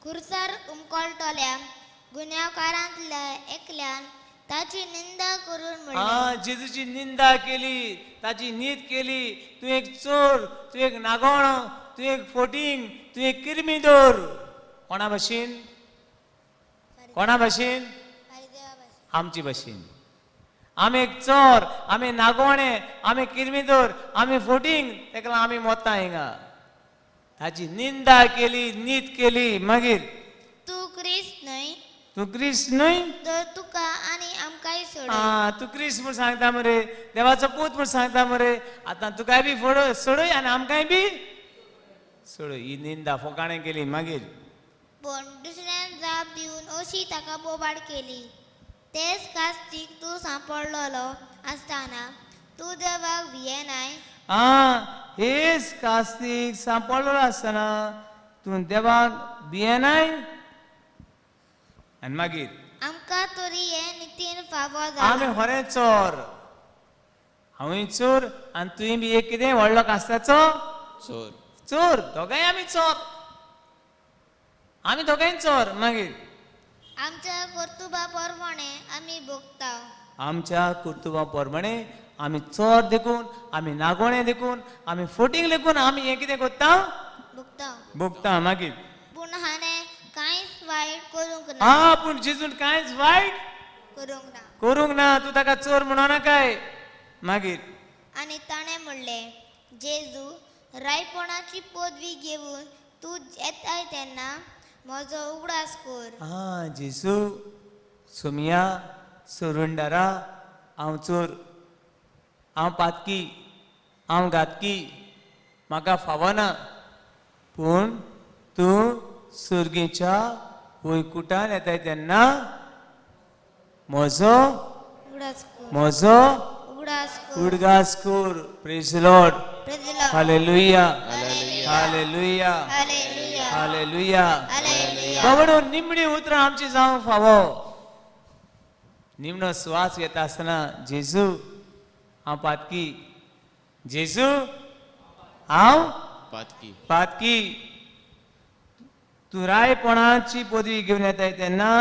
खुर्सार उमकळटल्या गुन्यांवकारांतल्या एकल्यान ताची निंदा करून म्हणलें, हा, जेजूची निंदा केली, ताची नीत केली. तूं एक चोर, तूं एक नागोण, तूं एक फोटींग, तूं एक किरमीदोर. कोणा भाशेन? कोणा भाशेन? फारिसेवा भाशेन. आमची भाशेन. आमी एक चोर, आमी नागोणे, आमी किरमीदोर, आमी फोटींग, तेका लागून आमी मोता हिंगा. ताची निंदा केली, नीत केली. मागीर तूं क्रिस्त न्हय तूं क्रिस्त न्हय? तर तुका आनी आमकांय सोड. तू क्रिस्त म्हूण सांगता मरे, देवाचो पूत म्हूण सांगता मरे, आतां तुकाय बी सोडय आनी आमकांय बी सोडय. ही निंदा फोकाणें केली. मागीर पण दुसऱ्यान जाप दिवन अशी ताका बोबाड केली. तेच कास्तीक तूं सांपडलेलो आसतना तूं देवाक भियेनाय. हेच कास्तीक सांपडलो आसतना तूं देवाक भियेनाय. आनी मागीर आमकां तरी हे नितीन फावो आमी जाला. खरें चोर, हांवूय चोर आनी तुवें बी एक कितें व्हडलो कास्ताचो चोर. चोर. दोगांय आमी चोर, आमी दोगांय चोर. मागीर आमच्या कर्तुबा प्रमाणे आमी भोगता. आमच्या कर्तुबा प्रमाणे आमी चोर देखून, आमी नागोणे देखून, आमी फोटींग देखून आमी हें कितें करता? भोगता. भोगता. मागीर पूण हाणें कांयच वायट करूंक ना. पूण जेजून कांयच वायट करूंक ना. करूंक ना. तूं ताका चोर म्हणोना काय? मागीर आनी ताणें म्हणलें, जेजू रायपणाची पदवी घेवन तूं येताय तेन्ना म्हजो उगडास कर. जेजू सोमिया सोरुंडारा, हांव चोर, हांव पातकी, हांव घातकी, म्हाका फावना. पूण तूं सर्गेच्या वैकुंठान येताय तेन्ना म्हजो उगडास कर. म्हजो उगडास कर. उडगास कर. Praise the lord. Praise the lord. Hallelujah, hallelujah. Hallelujah, hallelujah. Hallelujah. Hallelujah. बाबडो निमणी उतरां आमची जावंक फावो. निमणो श्वास घेता आसतना जेजू हांव पातकी, जेजू हांव पातकी. पातकी. तूं रायपणाची पदवी घेवन येताय तेन्ना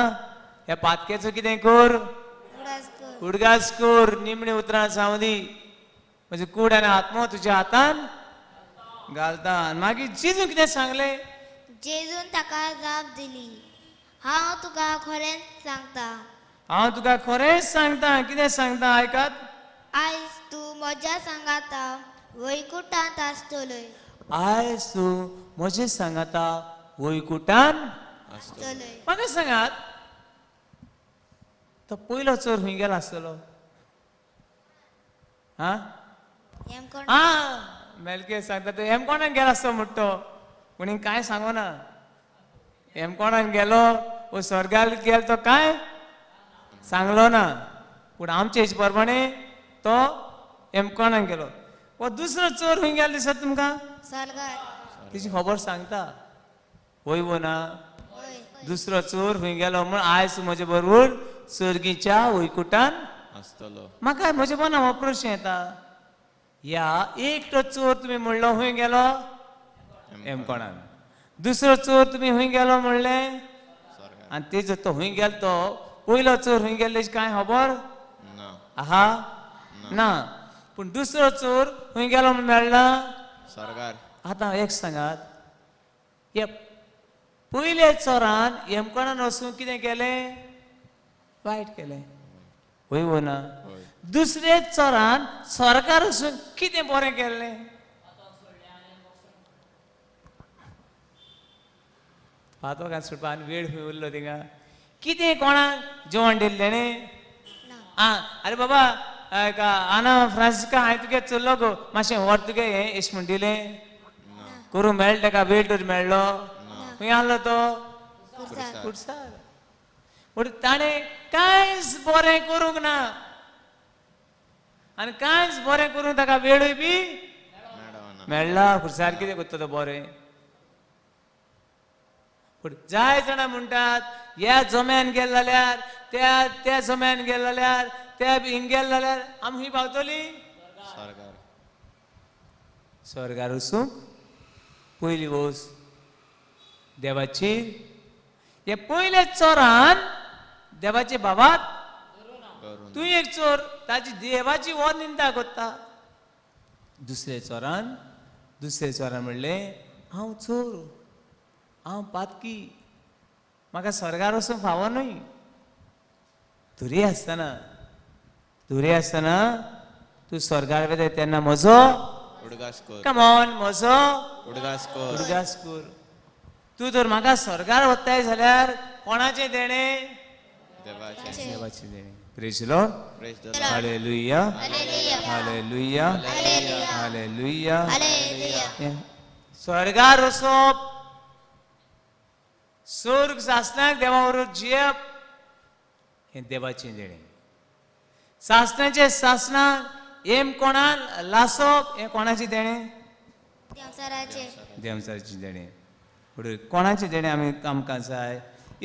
ह्या पातकेचो कितें कर? उगडास कर. उडगास कर. निमणे उतरां सावदी म्हजे कूड आनी आत्मो तुज्या हातान घालता. आनी मागीर जेजू कितें सांगलें? जेजून ताका जाप दिली, हांव तुका खरेंच सांगता, हांव तुका खरेंच सांगता. कितें सांगता? आयकात. आयज तूं म्हज्या सांगाता वैकुंठांत आसतलोय. आयज तूं म्हजे सांगाता वैकुंठान आसतलोय. म्हाका सांगात, तो पयलो चोर खंय गेलो आसतलो? हें कोण? मेलके सांगता तो हेम कोणाक गेलो आसतो म्हणटो. कोणी कांय सांगोना. हेम कोणाक गेलो वो स्वर्गाल गेलो तो कांय सांगलो ना. पूण आमचे हेजे प्रमाणे तो हेम कोणाक गेलो. वो दुसरो चोर खंय गेलो दिसता तुमकां? स्वर्गांत. तेजी खबर सांगता. वय वो ना. होय. दुसरो चोर खंय गेलो म्हण आयज म्हजे बरोबर सर्गीच्या वैकुंठान आसतलो. म्हाका म्हजे मना हो प्रश्न येता. ह्या एकटो चोर तुमी म्हणलो खंय गेलो? हेम कोणान. दुसरो चोर तुमी खंय गेलो म्हणलें? स्वर्गांत. आनी तेजो तो खंय गेलो तो पयलो चोर खंय गेलो तेजी कांय खबर ना. आहा ना. पूण दुसरो चोर खंय गेलो म्हण मेळना. स्वर्गार. आतां एक सांगात, पयले चोरान हेमकोणान वचून कितें केलें वायट केलें वय वो ना होय दुसरे चोरान स्वर्गार वचून कितें बरें केलें फातोकान सुटपा आनी वेळ खंय उरलो थिंगा कितें कोणाक जेवण दिलें तेणें आं अरे बाबा आना फ्रांसिस्का हांवें तुगे चल्लो गो मातशें व्हर तुगे हें एश म्हण दिलें करूं मेळ्ळें ताका वेटर मेळ्ळो खंय आहलो तो कुर्सार. कुडसार पूण ताणें कांयच बरें करूंक ना आनी कांयच बरें करूंक ताका वेळूय बी मेळना मेळ्ळा खुर्सार कितें करता तो बरें पूण जाय जाणां म्हणटात ह्या जम्यान गेले जाल्यार त्या जम्यान गेले जाल्यार त्या हिंग गेले जाल्यार आमी खंय पावतलीं सरकार स्वर्गार वचूंक पयली वच देवाची हे पयले चोरान देवाचे बाबात करून तूं एक चोर ताची देवाची हो निंदा करता दुसरे चोरान म्हणलें हांव चोर हांव पातकी म्हाका स्वर्गार वचूंक फावो न्हय तुरी आसतना तूं स्वर्गार वेता तेन्ना म्हजो उडगास कर कमॉन म्हजो उडगास कर उरगास कर तूं जर म्हाका स्वर्गार वताय जाल्यार कोणाचें देणें देवाचे देवाचें देणें praise lord praise the hallelujah Hallelujah. Hallelujah Hallelujah. Hallelujah Hallelujah. स्वर्गार वचप स्वर्ग सासनाक देवा बरोबर जियेप हें देवाचें देणें सासणाचे सासनाक एम कोणान लासप हें कोणाचें देणें देवचाराचे. देवचाराचें देणें पुढे कोणाचें देणें आमकां जाय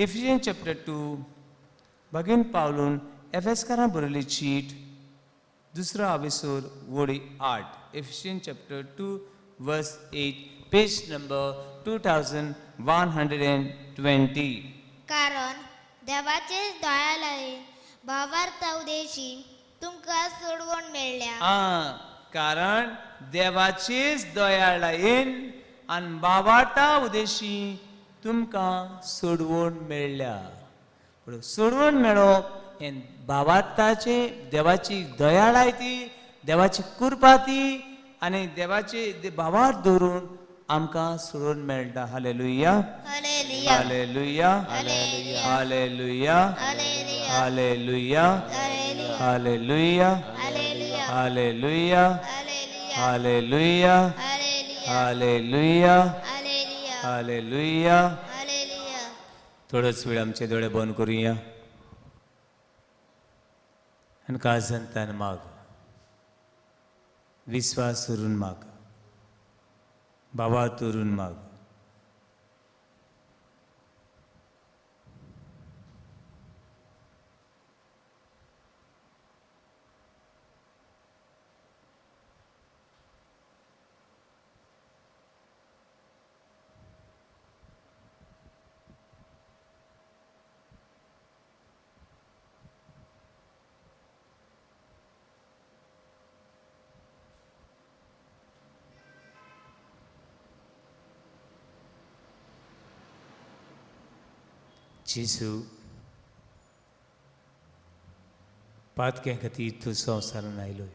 इफिशियन चॅप्टर 2 भगीन पावलून एफेसकारां बरयली चीट दुसरो आविसूर वडी 8 इफिशियन चॅप्टर 2 वर्स 8 पेज नंबर 2120 कारण देवाचे दयाळायेन भावार्थ उदेशी तुमकां सोडवण मेळ्ळ्या. कारण देवाचीच दयाळायेन आनी बाबाटा उदेशी तुमकां सोडवण मेळ्ळ्या पूण सोडवण मेळप हें बाबाटाचे देवाची दयाळाय ती देवाची कृपा ती आनी देवाची भावार्थ धरून आमकां सोडवण मेळटा hallelujah Hallelujah. Hallelujah Hallelujah. Hallelujah Hallelujah. Hallelujah Hallelujah. Hallelujah Hallelujah. Hallelujah Hallelujah. Hallelujah Hallelujah. Hallelujah Hallelujah. Hallelujah Hallelujah. थोडोच वेळ आमचे दोळे बंद करुया आनी काजंतान माग विश्वास धरून माग बाबा धरून माग जेसू पातके खातीर तूं संवसारान आयलोय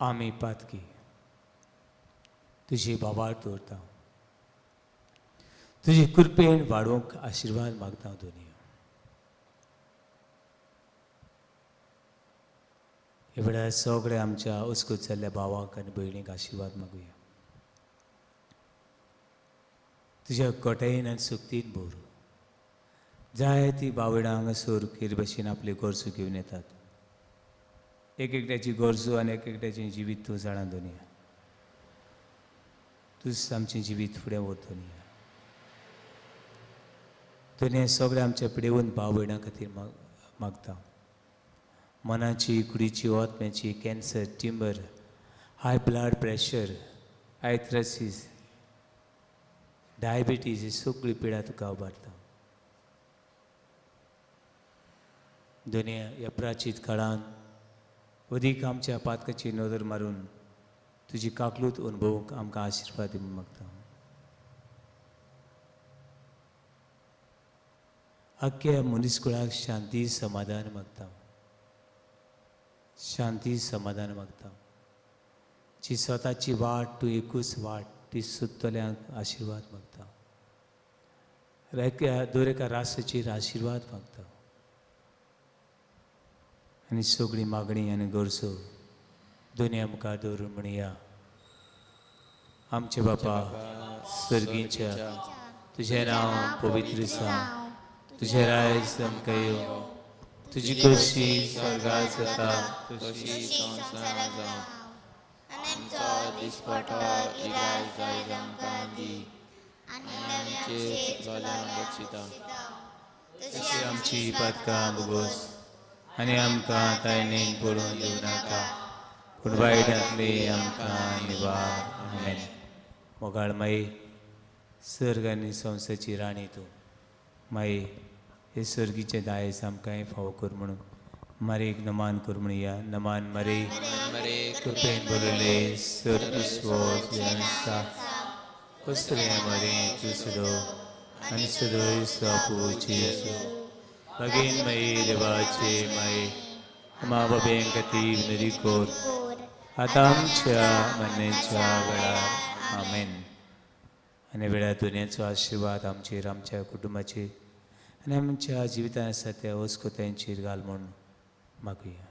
आमी पातकी तुजी बाबार दवरता तुजी कृपेन वाडोवंक आशिर्वाद मागता दुनिया हे वेळार सगळे आमच्या उसकूत जाल्ल्या भावाक आनी भयणीक आशिर्वाद मागुया तुज्या कोटायेन आनी सुक्तीन भोर जाय ती बावडां हांगासर खीर भशेन आपली गरजो घेवन येतात एक एकट्याची गरजो आनी एक एकट्याचें जिवीत तूं जाणा दुनिया तूंच आमचें जिवीत फुडें व्हर दुनिया दुनिया सगळे आमच्या पिडेवून भाव भयणां खातीर मागता मनाची कुडीची आत्म्याची cancer tumour high blood pressure arthritis diabetes ही सगळी पिडा तुका उबारता दुनिया ह्या प्राचीत काळांत अदीक आमच्या पातकाची नदर मारून तुजी काकलूत अनुभवूंक आमकां आशिर्वाद दिवंक मागता अख्ख्या मनीसकुळाक शांती समाधान मागता. शांती समाधान मागता. जी स्वताची वाट तूं एकूच वाट ती सोदतल्यांक आशिर्वाद मागता. दर एका राष्ट्राचेर आशिर्वाद मागता. आनी सगळी मागणी आनी गरजो दोनी आमकां दवरून म्हणया. आमचे बापा सर्गीच्या तुझें नांव पवित्र जावं. तुझें रायज आमकां येवं. तुजी कशी स्वर्गांत जाता तशी संवसारांत जावं. आमचो दिसपटो इराज आयज आमकां दी. आनी आमचेर चुकलांक बक्षिता. तशी आमची पातकां भोगोस आनी आमकां तायणेन पडून दिवं नाका पूण वायटांतली आमकां निवार. आमेन. मोगाळ माई सर्ग आनी संवसाची राणी तूं. माई हे सर्गीचे दायज आमकां फावो कर म्हणून मारेक नमान कर म्हणया. नमान मारे मरे कृपेन बरयले सर तुस्वो कसले मरे तूं सुदो आनी सदोय सापूची बगेन माई देवाचे माई मा बाबें खातीर नरी कोर आतां आमच्या मरणाच्या वेळार. आमेन. आनी वेळार दुनियाचो आशिर्वाद आमचेर आमच्या कुटुंबाचेर आनी आमच्या जिवितान आसा त्या वस्कोतांचेर घाल म्हूण मागुया.